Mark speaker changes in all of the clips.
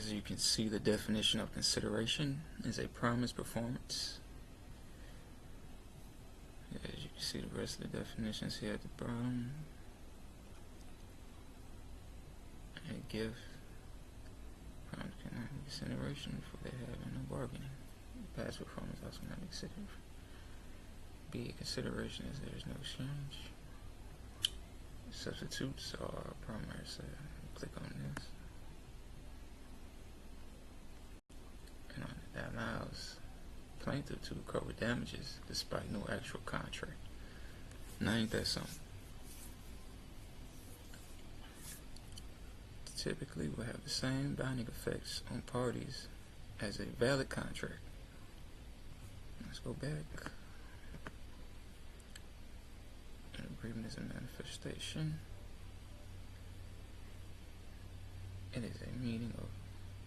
Speaker 1: As you can see, the definition of consideration is a promised performance. As you can see, the rest of the definitions here at the bottom. A gift, consideration for they have in no bargaining. Past performance also not considered. B, consideration is there is no exchange. Substitutes are primary, so click on this. And that allows plaintiff to recover damages despite no actual contract. Now ain't that something? Typically will have the same binding effects on parties as a valid contract. Let's go back. An agreement is a manifestation. It is a meeting of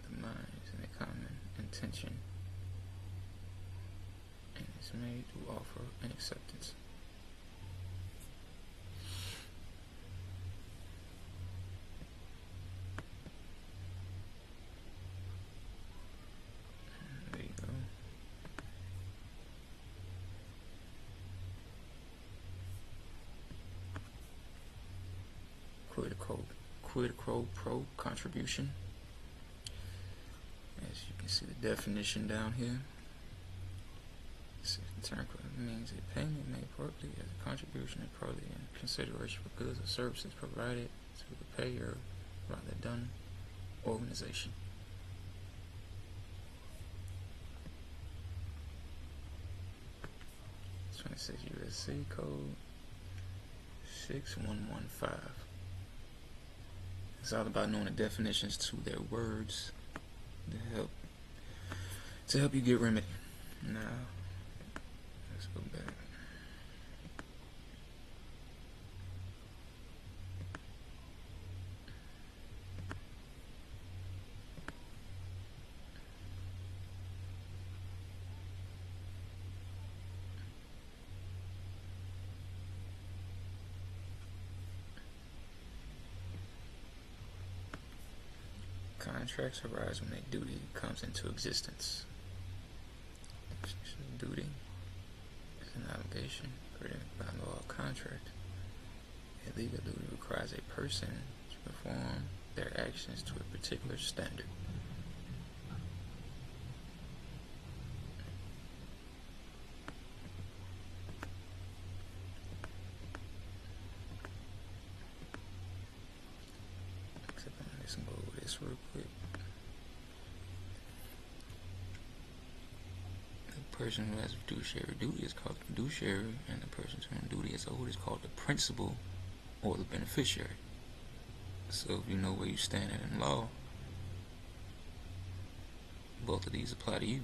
Speaker 1: the minds and a common intention, and is made to offer an acceptance. There you go. Quid pro contribution. As you can see the definition down here. The term means a payment made partly as a contribution and partly in consideration for goods or services provided to the payer by the done organization. This 26 USC code 6115. It's all about knowing the definitions to their words to help you get remedy. Now, let's go back. Contracts arise when a duty comes into existence. Duty is an obligation created by law or contract. A legal duty requires a person to perform their actions to a particular standard. Let's go over this real quick. The person who has fiduciary duty is called the fiduciary, and the person to whom duty is owed is called the principal or the beneficiary. So if you know where you stand in law, both of these apply to you.